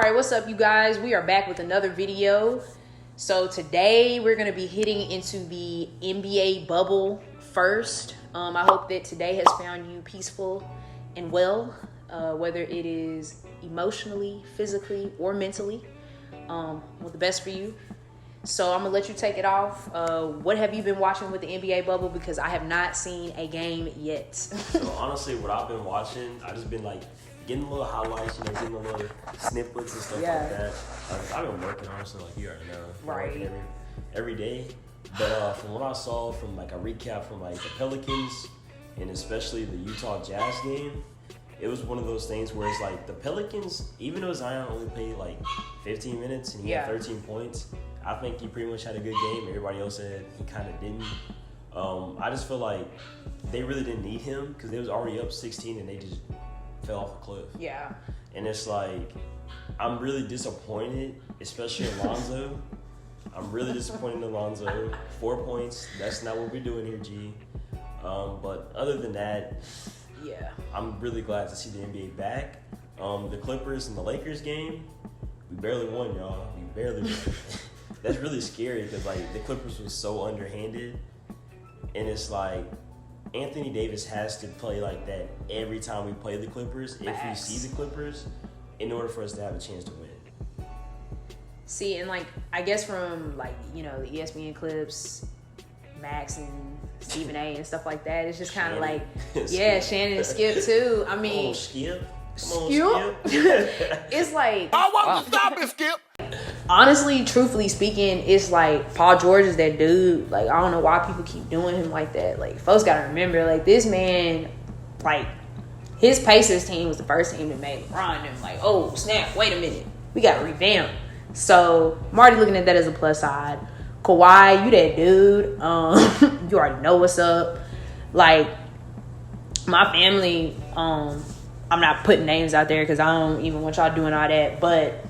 right, what's up, you guys? We are back with another video. So today we're going to be hitting into the NBA bubble first. I hope that today has found you peaceful and well, whether it is emotionally, physically, or mentally. Want the best for you. So I'm gonna let you take it off. What have you been watching with the NBA bubble? Because I have not seen a game yet. So honestly, what I've been watching, I've just been like getting a little highlights, getting a little snippets and stuff like that. I've been working honestly, like you already know, right? Every day. But from what I saw from like a recap from like the Pelicans and especially the Utah Jazz game, it was one of those things where it's like the Pelicans, even though Zion only played like 15 minutes and he had 13 points, I think he pretty much had a good game. Everybody else said he kind of didn't. I just feel like they really didn't need him because they was already up 16 and they just fell off a cliff. Yeah. And it's like, I'm really disappointed, especially in Lonzo. I'm really disappointed in Lonzo. 4 points, that's not what we're doing here, G. But other than that, yeah, I'm really glad to see the NBA back. The Clippers and the Lakers game, we barely won, y'all. We barely won. That's really scary because like the Clippers was so underhanded, and it's like Anthony Davis has to play like that every time we play the Clippers. If we see the Clippers, in order for us to have a chance to win. See, and like I guess from like the ESPN clips, Max and Stephen A and stuff like that, it's just kind of like Shannon and Skip too. I mean, Skip. Skip. It's like I want to stop it, Skip. Honestly, truthfully speaking, it's like Paul George is that dude. Like, I don't know why people keep doing him like that. Like, folks gotta remember, like, this man, like, his Pacers team was the first team that made LeBron and like, oh, snap, wait a minute. We gotta revamp. So, I'm already looking at that as a plus side. Kawhi, you that dude. You already know what's up. Like, my family, I'm not putting names out there because I don't even want y'all doing all that, but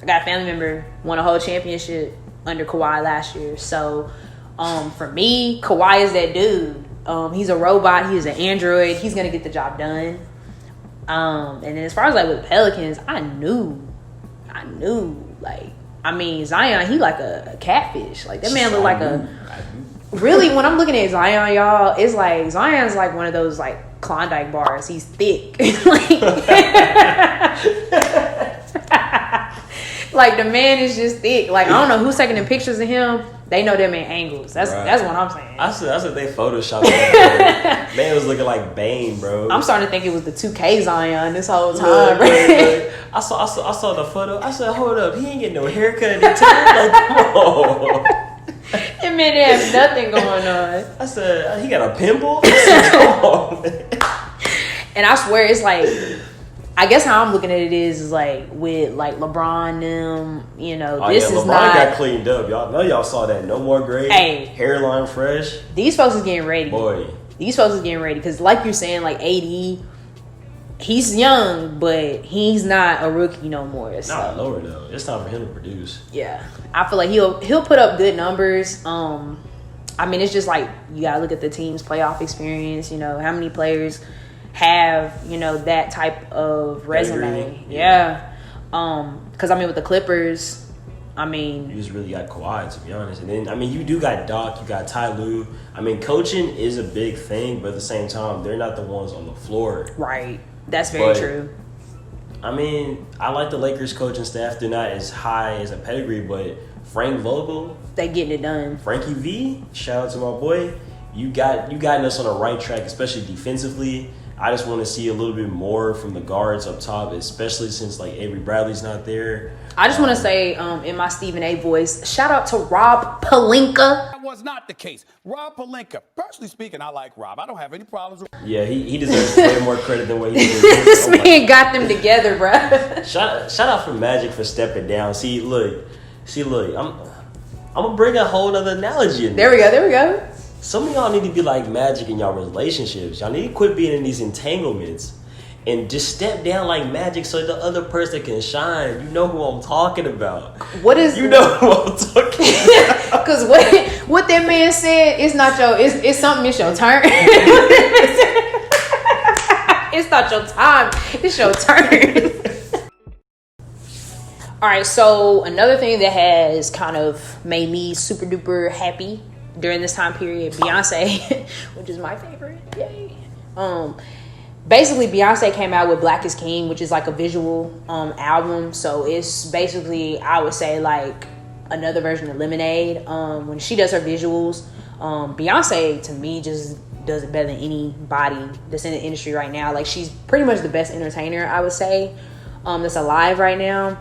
I got a family member won a whole championship under Kawhi last year. So, for me, Kawhi is that dude. He's a robot. He is an android. He's going to get the job done. And then as far as like with the Pelicans, I knew, like, I mean, Zion, he like a catfish. Like, that man look like really, when I'm looking at Zion, y'all, it's like, Zion's like one of those like Klondike bars. He's thick. Like, the man is just thick. Like, I don't know who's taking the pictures of him. They know that man angles. That's what I'm saying. I said they photoshopped him. Man was looking like Bane, bro. I'm starting to think it was the 2K Zion this whole time. Look. I saw the photo. I said, hold up, he ain't getting no haircut in time. Like, come on. That man didn't have nothing going on. I said, he got a pimple? I said, come on, man. And I swear, it's like, I guess how I'm looking at it is like with like LeBron them, this is LeBron got cleaned up. Y'all know y'all saw that. No more gray. Hey, hairline fresh. These folks is getting ready. Boy. These folks is getting ready because like you're saying, like AD, he's young, but he's not a rookie no more. So. Not lower though. It's time for him to produce. Yeah, I feel like he'll put up good numbers. I mean, it's just like you gotta look at the team's playoff experience. How many players have that type of resume. Yeah. Because I mean with the Clippers, I mean you just really got Kawhi, to be honest. And then I mean you do got Doc, you got Ty Lue. I mean coaching is a big thing, but at the same time they're not the ones on the floor. Right. That's very true. I mean, I like the Lakers coaching staff. They're not as high as a pedigree, but Frank Vogel, they getting it done. Frankie V, shout out to my boy. You got us on the right track, especially defensively. I just want to see a little bit more from the guards up top, especially since like Avery Bradley's not there. I just want to say, in my Stephen A voice, shout out to Rob Pelinka. That was not the case. Rob Pelinka. Personally speaking, I like Rob. I don't have any problems with. Yeah, he deserves way more credit than what he did. This man got them together, bro. Shout out for Magic for stepping down. See, look. I'm gonna bring a whole other analogy in there. There we go. Some of y'all need to be like Magic in y'all relationships. Y'all need to quit being in these entanglements and just step down like Magic so the other person can shine. You know who I'm talking about. You know who I'm talking about. Because what that man said, it's not it's something, it's your turn. It's not your time. It's your turn. All right, so another thing that has kind of made me super duper happy during this time period, Beyonce, which is my favorite, yay. Basically, Beyonce came out with Black is King, which is like a visual album. So it's basically, I would say, like another version of Lemonade. When she does her visuals, Beyonce to me just does it better than anybody that's in the industry right now. Like, she's pretty much the best entertainer, I would say, that's alive right now.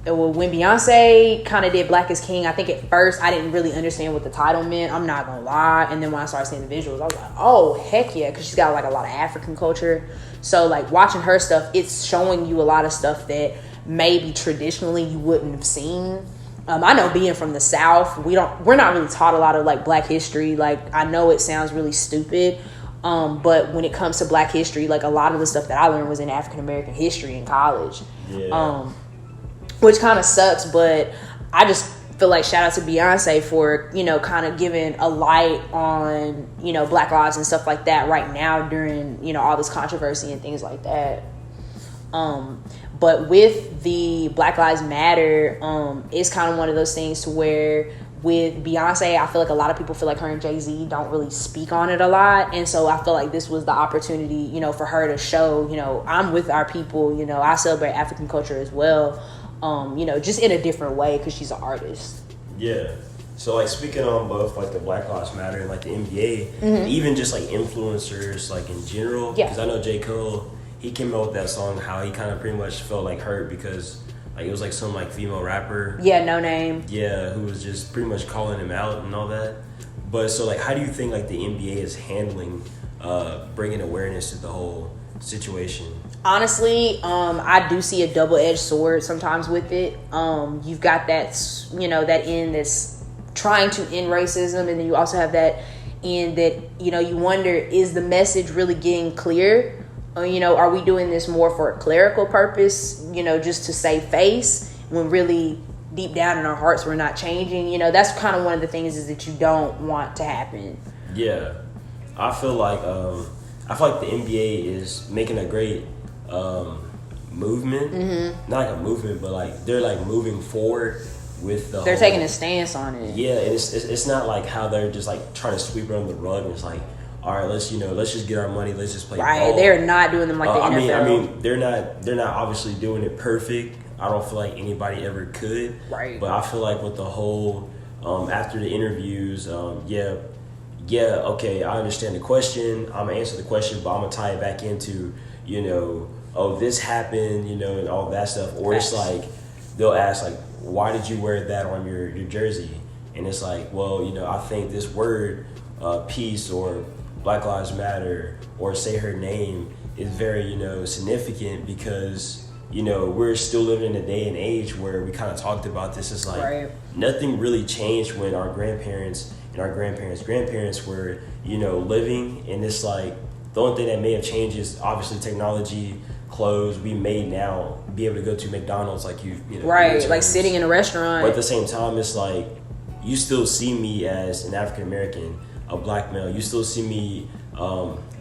When Beyonce kind of did Black is King, I think at first I didn't really understand what the title meant. I'm not gonna lie. And then when I started seeing the visuals, I was like, oh heck yeah, because she's got like a lot of African culture. So like watching her stuff, it's showing you a lot of stuff that maybe traditionally you wouldn't have seen. I know, being from the South, we're not really taught a lot of like Black history. Like, I know it sounds really stupid, but when it comes to Black history, like a lot of the stuff that I learned was in African American history in college. Yeah. Which kind of sucks, but I just feel like shout out to Beyonce for, you know, kind of giving a light on, you know, Black lives and stuff like that right now during, you know, all this controversy and things like that. But with the Black Lives Matter, it's kind of one of those things to where with Beyonce, I feel like a lot of people feel like her and Jay-Z don't really speak on it a lot. And so I feel like this was the opportunity, you know, for her to show, you know, I'm with our people, you know, I celebrate African culture as well. You know, just in a different way because she's an artist. Yeah. So, like, speaking on both, like, the Black Lives Matter and, like, the NBA, even just, like, influencers, like, in general. Because I know J. Cole, he came out with that song, how he kind of pretty much felt, like, hurt because, like, it was, like, some, like, female rapper. Yeah, no name. Yeah, who was just pretty much calling him out and all that. But, so, like, how do you think, like, the NBA is handling bringing awareness to the whole situation? Honestly, I do see a double-edged sword sometimes with it. You've got that, you know, that end that's trying to end racism, and then you also have that end that, you know, you wonder, is the message really getting clear? You know, are we doing this more for a clerical purpose, you know, just to save face, when really deep down in our hearts we're not changing? You know, that's kind of one of the things is that you don't want to happen. Yeah. I feel like the NBA is making a great movement. Not like a movement, but like they're like moving forward with the they're taking a stance on it. Yeah, and it's not like how they're just like trying to sweep it under the rug and it's like, all right, let's just get our money, let's just play ball. They're not doing them like the NFL. I mean they're not obviously doing it perfect. I don't feel like anybody ever could. Right. But I feel like with the whole after the interviews, okay, I understand the question. I'm gonna answer the question, but I'm gonna tie it back into, you know, oh, this happened, you know, and all that stuff. Or it's like, they'll ask, like, why did you wear that on your jersey? And it's like, well, you know, I think this word, peace or Black Lives Matter or say her name is very, you know, significant because, you know, we're still living in a day and age where we kind of talked about this. It's like nothing really changed when our grandparents and our grandparents were, you know, living. And it's like, the only thing that may have changed is obviously technology, clothes we may now be able to go to McDonald's like you know. Right, like sitting in a restaurant. But at the same time, it's like you still see me as an African American, a Black male. You still see me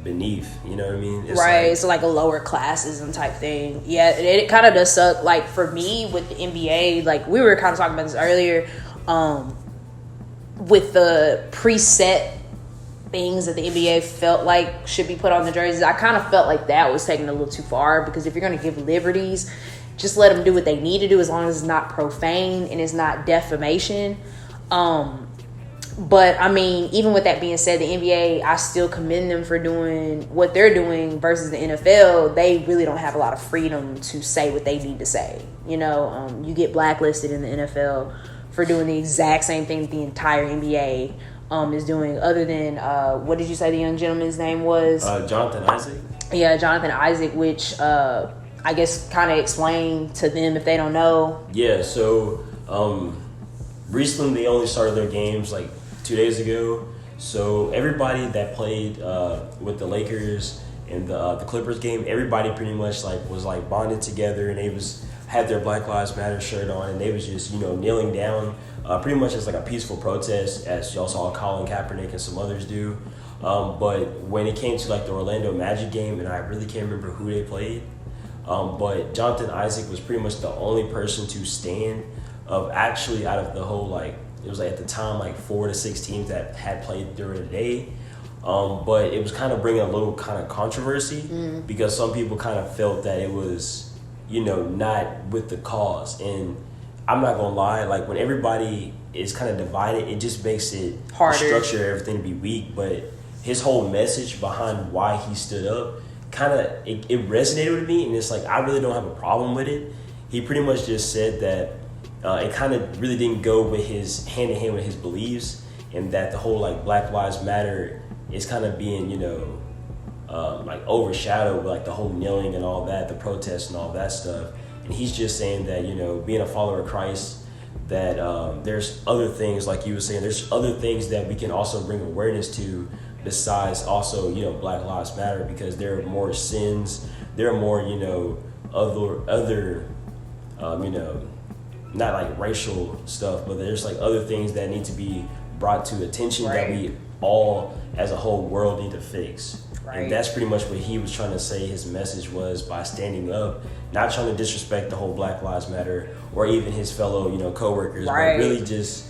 beneath, you know what I mean? It's right, like, it's like a lower classism type thing. Yeah, it kind of does suck. Like for me with the NBA, like we were kind of talking about this earlier, with the preset things that the NBA felt like should be put on the jerseys. I kind of felt like that was taken a little too far because if you're going to give liberties, just let them do what they need to do as long as it's not profane and it's not defamation. But I mean, even with that being said, the NBA, I still commend them for doing what they're doing versus the NFL. They really don't have a lot of freedom to say what they need to say. You know, you get blacklisted in the NFL for doing the exact same thing that the entire NBA is doing, other than what did you say the young gentleman's name was? Jonathan Isaac. Yeah, Jonathan Isaac, which I guess kind of explain to them if they don't know. Yeah, so recently they only started their games like 2 days ago. So everybody that played with the Lakers and the Clippers game, everybody pretty much like was like bonded together, and they had their Black Lives Matter shirt on, and they was just, you know, kneeling down. Pretty much as like a peaceful protest, as y'all saw Colin Kaepernick and some others do. But when it came to like the Orlando Magic game, and I really can't remember who they played, But Jonathan Isaac was pretty much the only person to stand of actually out of the whole, like, it was like at the time like 4 to 6 teams that had played during the day. But it was kind of bringing a little kind of controversy because some people kind of felt that it was, you know, not with the cause. And I'm not gonna lie, like when everybody is kind of divided, it just makes it harder, structure everything to be weak. But his whole message behind why he stood up kind of it resonated with me, and it's like I really don't have a problem with it. He pretty much just said that it kind of really didn't go with his hand in hand with his beliefs, and that the whole like Black Lives Matter is kind of being, you know, like overshadowed with like the whole kneeling and all that, the protests and all that stuff. And he's just saying that, you know, being a follower of Christ, that there's other things, like you were saying, there's other things that we can also bring awareness to besides also, you know, Black Lives Matter, because there are more sins, there are more, you know, other you know, not like racial stuff, but there's like other things that need to be brought to attention that we all as a whole world need to fix. And that's pretty much what he was trying to say his message was by standing up, not trying to disrespect the whole Black Lives Matter or even his fellow, you know, coworkers, but really just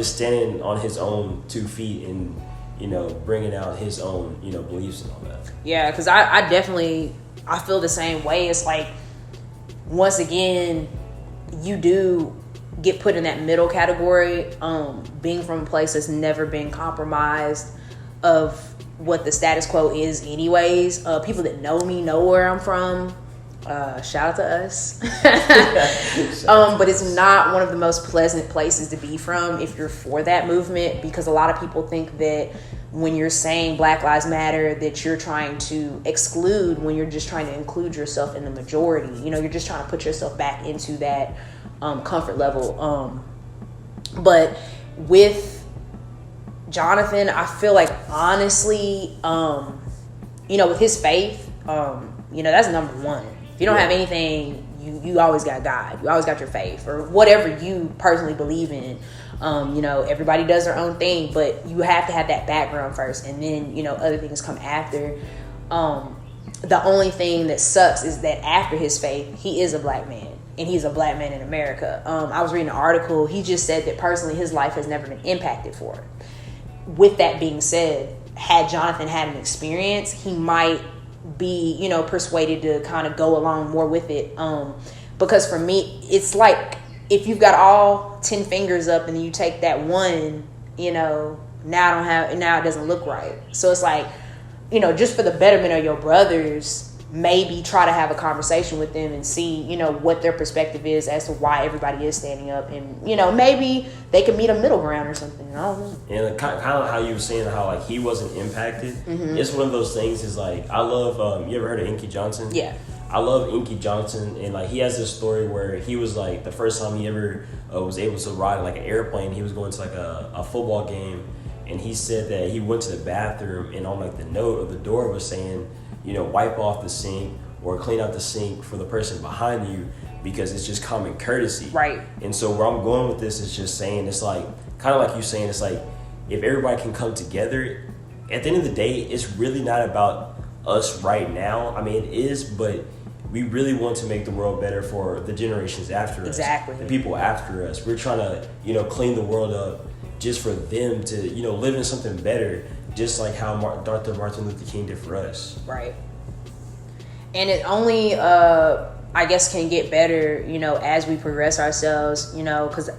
standing on his own 2 feet and, you know, bringing out his own, you know, beliefs and all that. Yeah, because I definitely, I feel the same way. It's like, once again, you do get put in that middle category, being from a place that's never been compromised of what the status quo is anyways. People that know me know where I'm from. Shout out to us. But it's not one of the most pleasant places to be from if you're for that movement, because a lot of people think that when you're saying Black Lives Matter that you're trying to exclude, when you're just trying to include yourself in the majority. You know, you're just trying to put yourself back into that comfort level. But with Jonathan, I feel like honestly, you know, with his faith, you know, that's number one. If you don't have anything, you always got God. You always got your faith or whatever you personally believe in. You know, everybody does their own thing, but you have to have that background first, and then, you know, other things come after. The only thing that sucks is that after his faith, he is a black man, and he's a black man in America. I was reading an article. He just said that personally his life has never been impacted for it. With that being said, had Jonathan had an experience, he might be, you know, persuaded to kind of go along more with it. Because for me, it's like if you've got all 10 fingers up and you take that one, you know, now it doesn't look right. So it's like, you know, just for the betterment of your brothers, maybe try to have a conversation with them and see, you know, what their perspective is as to why everybody is standing up, and, you know, maybe they could meet a middle ground or something. I don't know. And kind of how you were saying how like he wasn't impacted. It's one of those things. Is like, I love. You ever heard of Inky Johnson? Yeah. I love Inky Johnson, and like he has this story where he was like the first time he ever was able to ride like an airplane. He was going to like a football game, and he said that he went to the bathroom, and on like the note of the door was saying, you know, wipe off the sink or clean out the sink for the person behind you, because it's just common courtesy. Right. And so where I'm going with this is just saying, it's like, kind of like you saying, it's like, if everybody can come together, at the end of the day, it's really not about us right now. I mean, it is, but we really want to make the world better for the generations after us. Exactly. The people after us. We're trying to, you know, clean the world up just for them to, you know, live in something better, just like how Dr. Martin Luther King did for us. Right. And it only, I guess, can get better, you know, as we progress ourselves, you know, because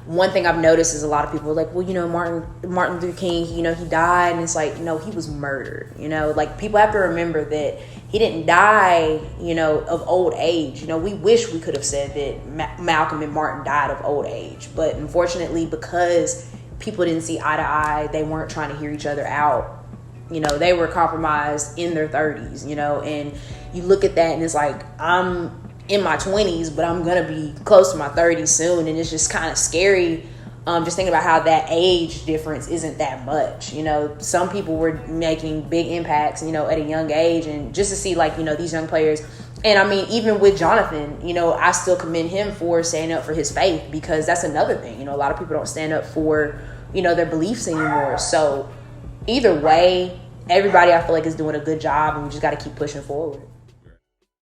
one thing I've noticed is a lot of people are like, well, you know, Martin Luther King, you know, he died, and it's like, no, he was murdered, you know, like people have to remember that he didn't die, you know, of old age. You know, we wish we could have said that Malcolm and Martin died of old age, but unfortunately, because people didn't see eye to eye, they weren't trying to hear each other out. You know, they were compromised in their 30s, you know, and you look at that and it's like, I'm in my 20s, but I'm going to be close to my 30s soon. And it's just kind of scary. Just thinking about how that age difference isn't that much. You know, some people were making big impacts, you know, at a young age, and just to see like, you know, these young players. And I mean, even with Jonathan, you know, I still commend him for standing up for his faith, because that's another thing. You know, a lot of people don't stand up for, you know, their beliefs anymore. So either way, everybody I feel like is doing a good job, and we just got to keep pushing forward.